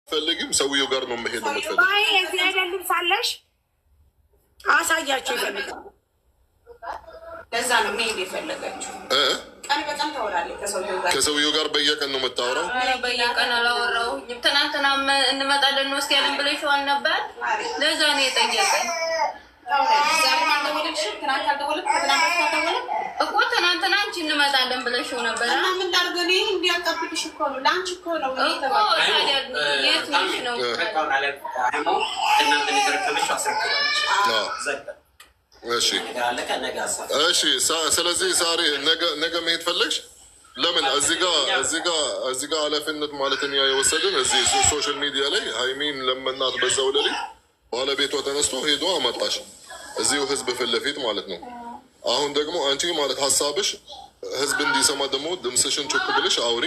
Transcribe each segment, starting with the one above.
ፈልግም ሰውየው ጋር ነው መሄድ ነው የምትፈልግ? አይ እዚህ አይደለም ሳለሽ አሳያችሁ ይፈልጋል። ለዛ ነው መሄድ የፈለገችው። ቀን በጣም ታወራለች ከሰውየው ጋር በየቀን ነው የምታወራው? አረ በየቀን አላወራው። ትናንትና እንመጣለን ነው ያለን ብለሽዋል ነበር። ለዛ ነው የጠየቀኝ። እኮ ትናንትና አንቺ እንመጣለን ብለሽው ነበር። እና ምን ላድርግ እኔ እንዲያቀብልሽ እኮ ነው ለአንቺ እኮ ነው የት ነሽ ነው እሺ። ስለዚህ ዛሬ ነገ መሄድ ፈለግሽ? ለምን እዚህ ጋር ኃላፊነት ማለት እኛ የወሰድን እዚህ ሶሻል ሚዲያ ላይ ሀይሚን ለመናት በዛው ሌሊት ባለቤቷ ተነስቶ ሄዶ አመጣሽ እዚሁ ህዝብ ፊት ለፊት ማለት ነው። አሁን ደግሞ አንቺ ማለት ሀሳብሽ ህዝብ እንዲሰማ ደግሞ ድምፅሽን ቾክ ብልሽ አውሪ።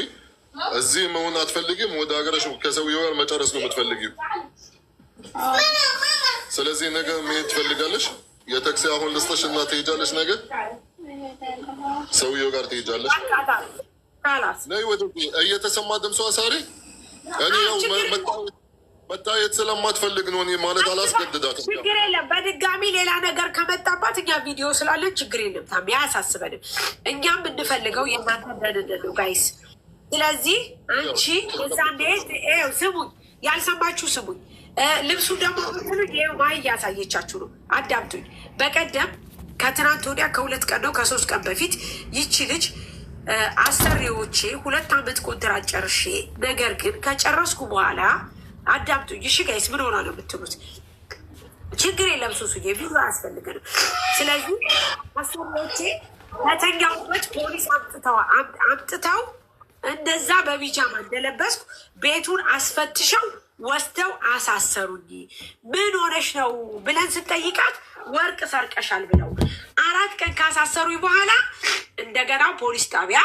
እዚህ መሆን አትፈልጊም፣ ወደ ሀገርሽ ከሰውየው ጋር መጨረስ ነው የምትፈልጊው። ስለዚህ ነገ መሄድ ትፈልጋለሽ? የታክሲ አሁን ልስጥሽ እና ትሄጃለሽ። ነገ ሰውየው ጋር ትሄጃለሽ። ነይ ወደዚህ። እየተሰማ ድምጿ ሳሪ እኔ ያው መታየት ስለማትፈልግ ነው ማለት አላስገድዳትም። ችግር የለም። በድጋሚ ሌላ ነገር ከመጣባት እኛ ቪዲዮ ስላለን ችግር የለም። ታም አያሳስበንም። እኛም የምንፈልገው የእናንተ ደህንነት ነው ጋይስ። ስለዚህ አንቺ ዛንዴ ስሙኝ፣ ያልሰማችሁ ስሙኝ። ልብሱ ደግሞ ማይ እያሳየቻችሁ ነው። አዳምጡኝ። በቀደም ከትናንት ወዲያ ከ2 ቀን ነው ከ3 ቀን በፊት ይቺ ልጅ አሰሪዎቼ 2 ዓመት ኮንትራት ጨርሼ ነገር ግን ከጨረስኩ በኋላ አዳምጡኝ እሺ ጋይስ፣ ምን ሆና ነው የምትሉት? ችግር የለም ሱሱዬ፣ ቪዲዮ አያስፈልገንም። ስለዚህ አሰሪዎቼ በተኛሁበት ፖሊስ አምጥተው እንደዛ በቢጃማ እንደለበስኩ ቤቱን አስፈትሸው ወስደው አሳሰሩኝ። ምን ሆነሽ ነው ብለን ስንጠይቃት ወርቅ ሰርቀሻል ብለው 4 ቀን ካሳሰሩኝ በኋላ እንደገና ፖሊስ ጣቢያ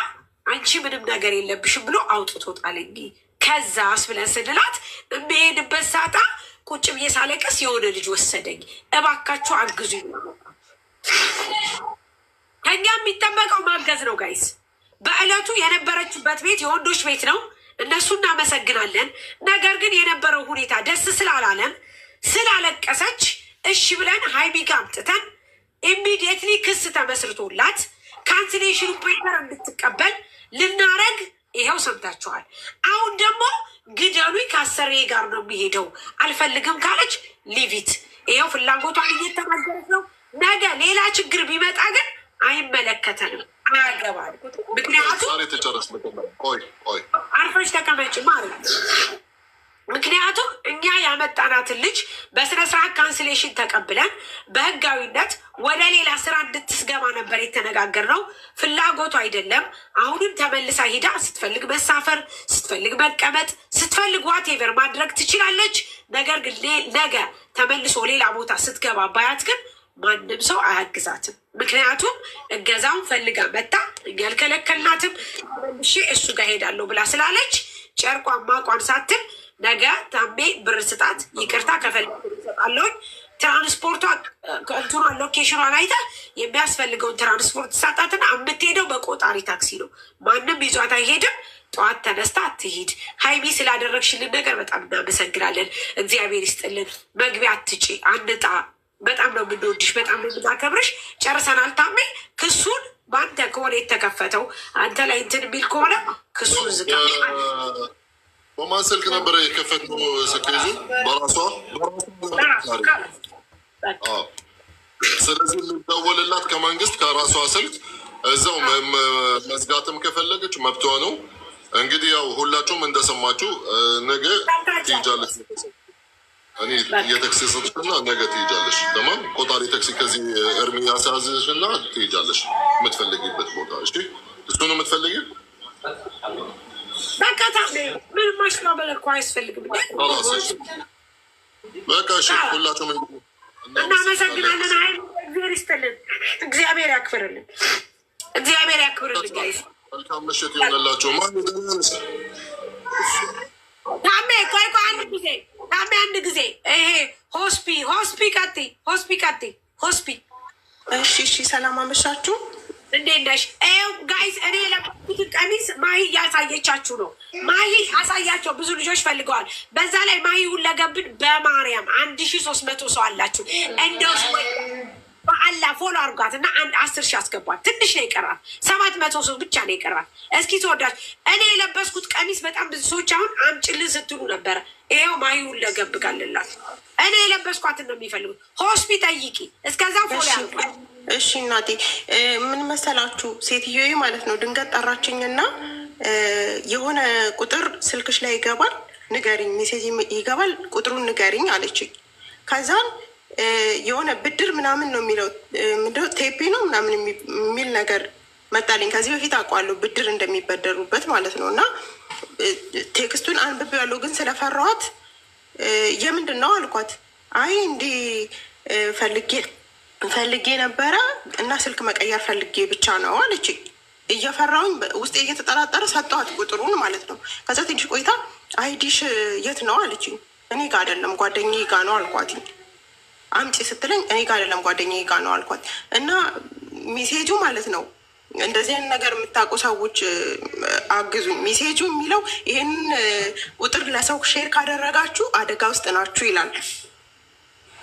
አንቺ ምንም ነገር የለብሽም ብሎ አውጥቶ ጣለኝ። ከዛስ ብለን ስንላት የሚሄድበት ሳጣ ቁጭ ብዬ ሳለቀስ የሆነ ልጅ ወሰደኝ። እባካችሁ አግዙኝ። ከኛ የሚጠበቀው ማገዝ ነው ጋይስ። በዕለቱ የነበረችበት ቤት የወንዶች ቤት ነው። እነሱ እናመሰግናለን። ነገር ግን የነበረው ሁኔታ ደስ ስላላለን ስላለቀሰች እሺ ብለን ሀይሚ ጋ አምጥተን ኢሚዲየትሊ ክስ ተመስርቶላት ካንስሌሽን ፔፐር እንድትቀበል ልናረግ ይኸው ሰምታችኋል። አሁን ደግሞ ግደሉኝ ከአሰሬ ጋር ነው የሚሄደው አልፈልግም ካለች ሊቪት ይኸው ፍላጎቷን እየተናገረች ነው። ነገ ሌላ ችግር ቢመጣ ግን አይመለከተንም፣ አያገባል። ምክንያቱም አርፈሽ ተቀመጭ ማለት ምክንያቱም እኛ ያመጣናትን ልጅ በስነስርዓት ካንስሌሽን ተቀብለን በህጋዊነት ወደ ሌላ ስራ እንድትስገባ ነበር የተነጋገርነው። ፍላጎቱ አይደለም። አሁንም ተመልሳ ሂዳ ስትፈልግ መሳፈር፣ ስትፈልግ መቀመጥ፣ ስትፈልግ ዋቴቨር ማድረግ ትችላለች። ነገር ግን ነገ ተመልሶ ሌላ ቦታ ስትገባ ባያት ግን ማንም ሰው አያግዛትም። ምክንያቱም እገዛውን ፈልጋ መታ እኛ አልከለከልናትም። ተመልሼ እሱ ጋር ሄዳለሁ ብላ ስላለች ጨርቋን ማቋን ሳትል ነገ ታሜ ብር ስጣት፣ ይቅርታ ከፈለግ ይሰጣለሁኝ። ትራንስፖርቷ እንትኗ ሎኬሽኗን አይታ የሚያስፈልገውን ትራንስፖርት ሳጣትና የምትሄደው በቆጣሪ ታክሲ ነው። ማንም ይዟት አይሄድም። ጠዋት ተነስታ አትሂድ። ሀይሚ ስላደረግሽልን ነገር በጣም እናመሰግናለን። እግዚአብሔር ይስጥልን። መግቢያ አትጪ፣ አንጣ። በጣም ነው የምንወድሽ፣ በጣም ነው የምናከብርሽ። ጨርሰናል። ታሜ ክሱን በአንተ ከሆነ የተከፈተው አንተ ላይ እንትን የሚል ከሆነ ክሱን ዝጋ። በማን ስልክ ነበረ የከፈትነው? ስኬዙ በራሷ። ስለዚህ የሚደወልላት ከመንግስት ከራሷ ስልክ እዛው መዝጋትም ከፈለገች መብቷ ነው። እንግዲህ ያው ሁላችሁም እንደሰማችሁ ነገ ትሄጃለች። እኔ የታክሲ ሰጥሽና ነገ ትሄጃለሽ። ለማን ቆጣሪ ታክሲ ከዚህ እርሚ ያሳዝሽና ትሄጃለሽ የምትፈልጊበት ቦታ። እሺ እሱ ነው የምትፈልጊ። በቃ ምንም ማሽማበል እኮ አያስፈልግም። በቃ እሺ፣ ሁላችሁም እናመሰግናለን። አይ እግዚአብሔር ይስጥልን፣ እግዚአብሔር ያክብርልን፣ እግዚአብሔር ያክብርልን። ጋይስ መልካም ምሽት ይሆንላችሁ። ታሜ ቆይ አንድ ጊዜ ታሜ አንድ ጊዜ ይሄ ሆስፒ ቀጤ። እሺ፣ ሰላም አመሻችሁ። እንዴት ነሽ? ይኸው ጋይስ እኔ የለበስኩትን ቀሚስ ማሂ እያሳየቻችሁ ነው። ማሂ አሳያቸው፣ ብዙ ልጆች ፈልገዋል። በዛ ላይ ማሂ ሁለገብን በማርያም 1300 ሰው አላችሁ። እንደው በአላ ፎሎ አርጓት እና 10 ሺህ አስገቧት። ትንሽ ነው ይቀራል፣ 700 ሰው ብቻ ነው ይቀራል። እስኪ ተወዳጅ እኔ የለበስኩት ቀሚስ በጣም ብዙ ሰዎች አሁን አምጭልን ስትሉ ነበረ። ይኸው ማሂ ሁለገብ ጋልላት እኔ የለበስኳትን ነው የሚፈልጉት። ሆስፒታል ጠይቂ፣ እስከዛ ፎሎ አርጓት። እሺ እናቴ ምን መሰላችሁ፣ ሴትዮዬ ማለት ነው ድንገት ጠራችኝና የሆነ ቁጥር ስልክሽ ላይ ይገባል ንገሪኝ፣ ሜሴጅ ይገባል ቁጥሩን ንገሪኝ አለችኝ። ከዛን የሆነ ብድር ምናምን ነው የሚለው ምንድነው ቴፒ ነው ምናምን የሚል ነገር መጣልኝ። ከዚህ በፊት አውቀዋለሁ ብድር እንደሚበደሩበት ማለት ነው። እና ቴክስቱን አንብቤዋለሁ፣ ግን ስለፈራኋት የምንድን ነው አልኳት። አይ እንዲህ ፈልጌ ነበረ እና ስልክ መቀየር ፈልጌ ብቻ ነው አለችኝ። እየፈራሁኝ ውስጤ እየተጠራጠረ ሰጠኋት ቁጥሩን ማለት ነው። ከዛ ትንሽ ቆይታ አይዲሽ የት ነው አለችኝ። እኔ ጋ አይደለም ጓደኛዬ ጋ ነው አልኳት። አምጪ ስትለኝ እኔ ጋ አይደለም ጓደኛዬ ጋ ነው አልኳት። እና ሜሴጁ ማለት ነው እንደዚህ አይነት ነገር የምታውቁ ሰዎች አግዙኝ። ሜሴጁ የሚለው ይህንን ቁጥር ለሰው ሼር ካደረጋችሁ አደጋ ውስጥ ናችሁ ይላል።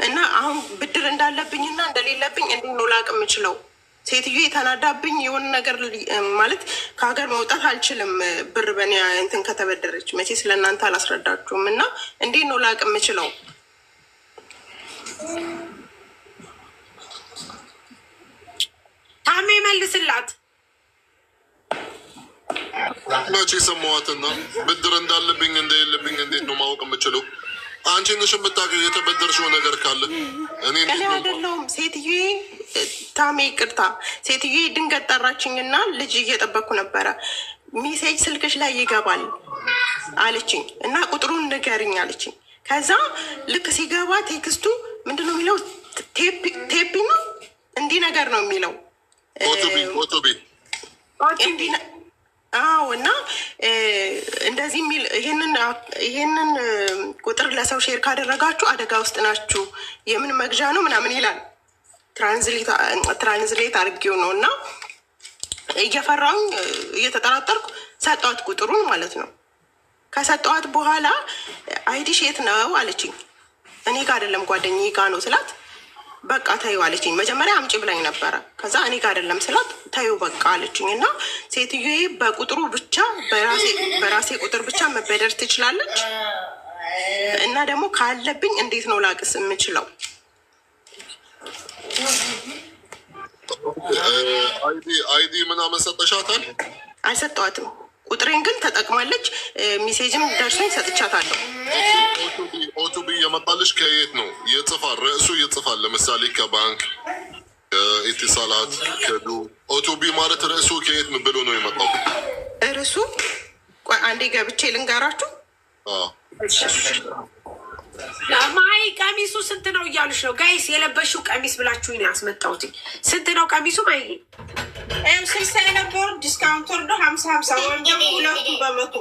እና አሁን ብድር እንዳለብኝና እንደሌለብኝ እንዴት ነው ላቅ የምችለው? ሴትዮ የተናዳብኝ የሆነ ነገር ማለት ከሀገር መውጣት አልችልም ብር በኔ እንትን ከተበደረች መቼ ስለ እናንተ አላስረዳችሁም። እና እንዴት ነው ላቅ የምችለው? ታሜ መልስላት። መቼ ሰማዋትና ብድር እንዳለብኝ እንደሌለብኝ እንዴት ነው ማወቅ የምችለው? አንቺ ነሽ የምታውቂው የተበደርሽው ነገር ካለ። እኔ አይደለሁም ሴትዬ። ታሜ ይቅርታ፣ ሴትዬ ድንገት ጠራችኝና ልጅ እየጠበኩ ነበረ። ሜሴጅ ስልክሽ ላይ ይገባል አለችኝ እና ቁጥሩን ንገሪኝ አለችኝ። ከዛ ልክ ሲገባ ቴክስቱ ምንድን ነው የሚለው? ቴፒ ነው እንዲህ ነገር ነው የሚለው ኦቶቢ አዎ። እና እንደዚህ የሚል ይሄንን ቁጥር ለሰው ሼር ካደረጋችሁ አደጋ ውስጥ ናችሁ፣ የምን መግዣ ነው ምናምን ይላል። ትራንስሌት አድርጌው ነው። እና እየፈራሁኝ እየተጠራጠርኩ ሰጠዋት ቁጥሩን ማለት ነው። ከሰጠዋት በኋላ አይዲሽ የት ነው አለችኝ። እኔ ጋ አይደለም ጓደኛዬ ጋ ነው ስላት በቃ ታዩ አለችኝ። መጀመሪያ አምጪ ብላኝ ነበረ። ከዛ እኔ ጋ አይደለም ስላት ታዩ በቃ አለችኝ። እና ሴትዮዬ በቁጥሩ ብቻ በራሴ ቁጥር ብቻ መበደር ትችላለች። እና ደግሞ ካለብኝ እንዴት ነው ላቅስ የምችለው? አይዲ ምናምን ሰጠሻታል? አልሰጠዋትም። ቁጥሬን ግን ተጠቅማለች። ሜሴጅም ደርሶኝ ሰጥቻታለሁ። ኦቱቢ የመጣልሽ ከየት ነው? ይጽፋል፣ ርዕሱ ይጽፋል። ለምሳሌ ከባንክ፣ ከኢትሳላት፣ ከዱ ኦቱቢ ማለት ርዕሱ ከየት ብሎ ነው የመጣው? ርዕሱ ቆይ አንዴ ገብቼ ልንገራችሁ። ማይ ቀሚሱ ስንት ነው እያሉሽ ነው ጋይስ? የለበሽው ቀሚስ ብላችሁ ነው ያስመጣሁት። ስንት ነው ቀሚሱ? ማይ 60 የነበሩ ዲስካውንት ወርዶ 50 ወርዶ ሁለቱም በመቶ።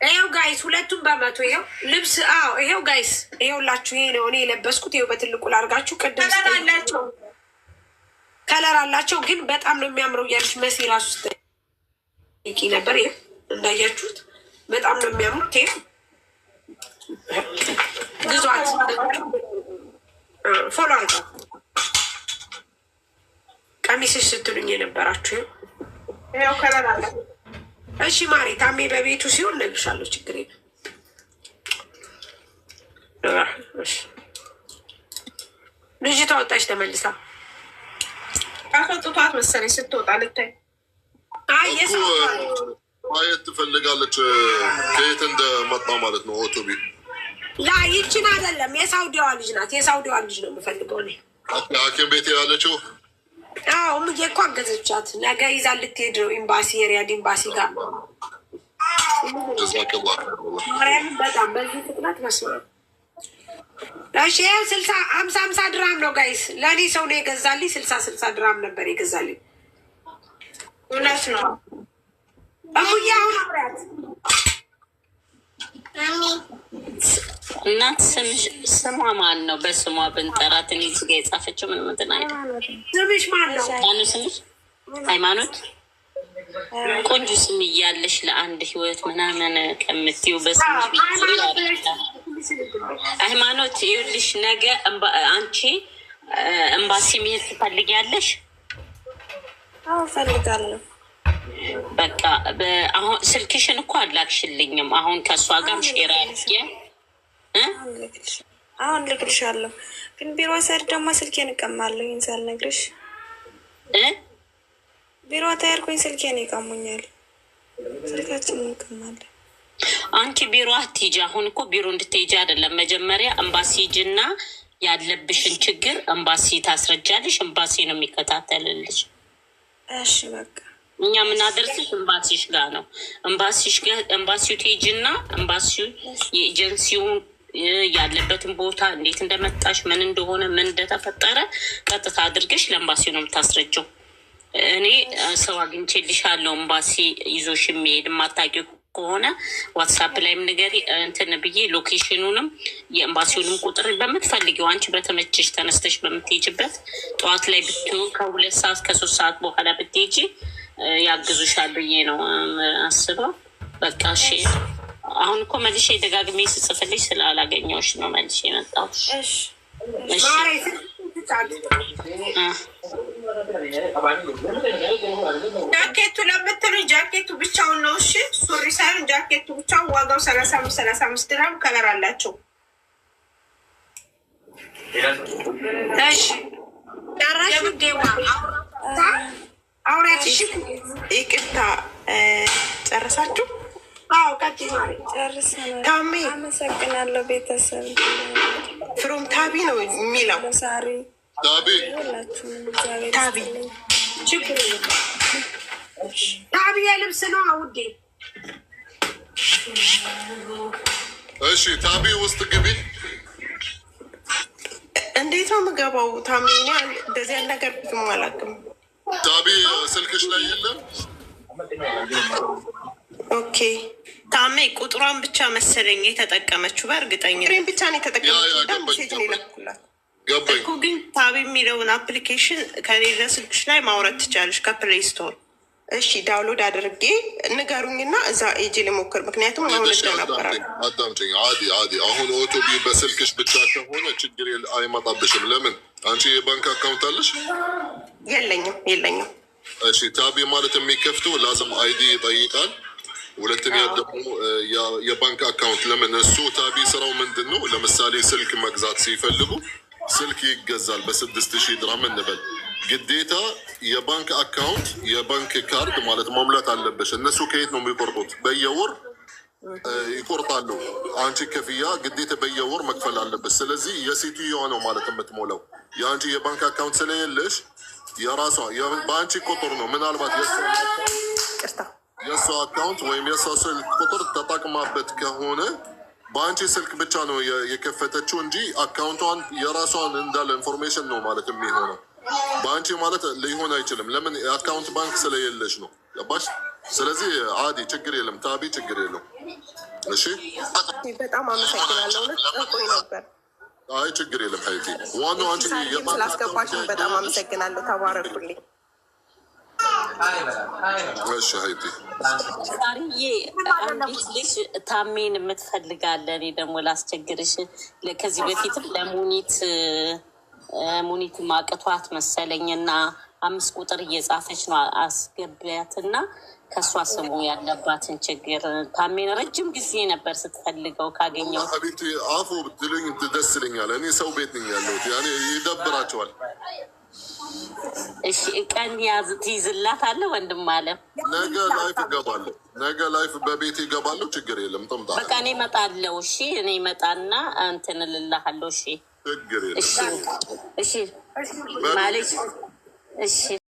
ይኸው ጋይስ ሁለቱም በመቶ። ይኸው ልብስ ይኸው ጋይስ ይኸውላችሁ፣ ይሄ ነው እኔ የለበስኩት። ይኸው በትልቁ ላርጋችሁ። ቅድም አላቸው ከለር አላቸው፣ ግን በጣም ነው የሚያምረው እያልሽ መሲ ራሱ ስጠይቂ ነበር። ይኸው እንዳያችሁት በጣም ነው የሚያምሩት። ይኸው ግዟት፣ ፎሎ አርጋ ቀሚስሽ ስትሉኝ የነበራችሁ ይኸው ከለር አለ። እሺ ማሪ ታሜ በቤቱ ሲሆን እነግርሻለሁ፣ ችግር የለም። ልጅቷ ወጣች ተመልሳ። አስወጥቷት መሰለኝ ስትወጣ ልታይ። ማየት ትፈልጋለች ከየት እንደመጣ ማለት ነው። ኦቶቢ ላ ይችን አይደለም የሳውዲዋ ልጅ ናት። የሳውዲዋ ልጅ ነው የምፈልገው እኔ። ሐኪም ቤት ያለችው ምጌ እኮ አገዘቻት። ነገ ይዛ ልትሄድ ነው ኤምባሲ፣ የሪያድ ኤምባሲ ጋር። በጣም በዚህ ፍጥነት መስማ። እሺ ይኸው 50 ድራም ነው ጋይስ። ለእኔ ሰው ነው የገዛልኝ። 60 ድራም ነበር የገዛልኝ። እውነት ነው እሙዬ። አሁን አብሪያት እናት ስሟ ማን ነው? በስሟ ብንጠራት እኔ እዚህ ጋ የጻፈችው ምን ምንድን አይደል? ስምሽ ማን ነው? ማነው ስምሽ? ሃይማኖት ቆንጆ ስም እያለሽ ለአንድ ህይወት ምናምን ከምትዩ በስምሽ ሃይማኖት ይኸውልሽ፣ ነገ አንቺ ኤምባሲ መሄድ ትፈልጊያለሽ? አዎ እፈልጋለሁ። በቃ አሁን ስልክሽን እኮ አላክሽልኝም። አሁን ከእሷ ጋር ሼር አድርጌ አሁን ልክልሻለሁ። ግን ቢሮ ሰር ደግሞ ስልኬን እቀማለሁ። ይህን ሳልነግርሽ ቢሮ ተያርኩኝ ስልኬን ይቀሙኛል። ስልካችን እንቀማለን። አንቺ ቢሮ አትሂጂ። አሁን እኮ ቢሮ እንድትሄጂ አይደለም። መጀመሪያ ኤምባሲ ሂጂና ያለብሽን ችግር ኤምባሲ ታስረጃለሽ። ኤምባሲ ነው የሚከታተልልሽ። እሺ በቃ እኛ የምናደርስሽ ኤምባሲሽ ጋር ነው። ኤምባሲው ትሄጂና ኤምባሲው የኤጀንሲውን ያለበትን ቦታ እንዴት እንደመጣሽ ምን እንደሆነ ምን እንደተፈጠረ ቀጥታ አድርገሽ ለኤምባሲው ነው የምታስረጀው። እኔ ሰው አግኝቼልሻለሁ ኤምባሲ ይዞሽ የሚሄድ የማታውቂው ከሆነ ዋትሳፕ ላይም ንገሪ እንትን ብዬ ሎኬሽኑንም የኤምባሲውንም ቁጥር በምትፈልጊው አንቺ በተመቸሽ ተነስተሽ በምትሄጅበት ጠዋት ላይ ከ2 ሰዓት ከ3 ሰዓት በኋላ ብትሄጂ ያግዙሻል ብዬ ነው አስበው። በቃ እሺ። አሁን እኮ መልሼ ደጋግሜ ስጽፍልሽ ስላላገኘሁሽ ነው መልሼ የመጣሁት። እሺ ጃኬቱ ለምትሉ ጃኬቱ ብቻውን ነው። እሺ ሱሪ ሳይሆን ጃኬቱ ብቻውን ዋጋው 35 ድራም ከለር አላቸው። እሺ ዳራሽ ዴዋ አውራትሽ ይቅርታ ጨረሳችሁ? አዎ ቀጥይ። ጨርሰናል። ታሜ አመሰግናለሁ። ቤተሰብ ፍሮም ታቢ ነው የሚለው ሳሪ ታቢ ችግር ታቢ የልብስ ነው አውዴ። እሺ ታቢ ውስጥ ግቢ። እንዴት ነው የምገባው? ታሚ እንደዚህ ያለ ነገር ብዙም አላውቅም። ታቢ ስልክሽ ላይ የለም? ኦኬ ታሜ ቁጥሯን ብቻ መሰለኝ የተጠቀመችው። በእርግጠኛ ብቻ ነው የተጠቀመችው። ዳምሴት ነው ይላኩላት ገባኝ እኮ። ግን ታቢ የሚለውን አፕሊኬሽን ከሌለ ስልክሽ ላይ ማውረድ ትቻለሽ ከፕሌይ ስቶር። እሺ ዳውንሎድ አድርጌ ንገሩኝና እዛ ኤጂ ልሞክር። ምክንያቱም አሁን እደናበራለሁ። አዳምጪኝ። አዲ አሁን ኦቶቢ በስልክሽ ብቻ ከሆነ ችግር አይመጣብሽም። ለምን አንቺ የባንክ አካውንት አለሽ? የለኝም። እሺ ታቢ ማለት የሚከፍተው ላዝም አይዲ ይጠይቃል። ሁለተኛ ደግሞ የባንክ አካውንት። ለምን እሱ ታቢ ስራው ምንድን ነው? ለምሳሌ ስልክ መግዛት ሲፈልጉ ስልክ ይገዛል በ6000 ድራም እንበል። ግዴታ የባንክ አካውንት የባንክ ካርድ ማለት መሙላት አለበሽ። እነሱ ከየት ነው የሚቆርጡት? በየወር ይቆርጣሉ። አንቺ ክፍያ ግዴታ በየወር መክፈል አለበሽ። ስለዚህ የሴትዮዋ ነው ማለት የምትሞላው። የአንቺ የባንክ አካውንት ስለሌለሽ የራሷ በአንቺ ቁጥር ነው። ምናልባት የእሷ አካውንት ወይም የእሷ ስልክ ቁጥር ተጠቅማበት ከሆነ በአንቺ ስልክ ብቻ ነው የከፈተችው እንጂ አካውንቷን የራሷን እንዳለ ኢንፎርሜሽን ነው ማለት የሚሆነው። በአንቺ ማለት ሊሆን አይችልም። ለምን? የአካውንት ባንክ ስለሌለሽ ነው። ገባሽ? ስለዚህ አዲ ችግር የለም። ታቢ ችግር የለም። እሺ በጣም አመሰግናለሁ። ቆይ ነበር። አይ ችግር የለም። ሀይቲ ዋናው አንቺ ስላስገባችሁ በጣም አመሰግናለሁ። ተባረኩልኝ። እሺ ሀይቲ ሳሪዬ አንዲት ልጅ ታሜን የምትፈልጋለን። እኔ ደግሞ ላስቸግርሽ። ከዚህ በፊትም ለሙኒት ማቅቷት መሰለኝና 5 ቁጥር እየጻፈች ነው አስገቢያትና ከእሷ ስሙ ያለባትን ችግር። ታሜን ረጅም ጊዜ ነበር ስትፈልገው ካገኘው። ሀቢብቲ አፉ ብትሉኝ ደስ ይለኛል። እኔ ሰው ቤት ነኝ ያለሁት። ያኔ ይደብራቸዋል። እሺ ቀን ትይዝላት አለ ወንድም አለ። ነገ ላይፍ እገባለሁ። ነገ ላይፍ በቤት ይገባለሁ። ችግር የለም። ጥምጣ በቃ እኔ እመጣለሁ። እሺ እኔ እመጣና እንትን እልልሃለሁ። እሺ ችግር የለም። እሺ ማለች። እሺ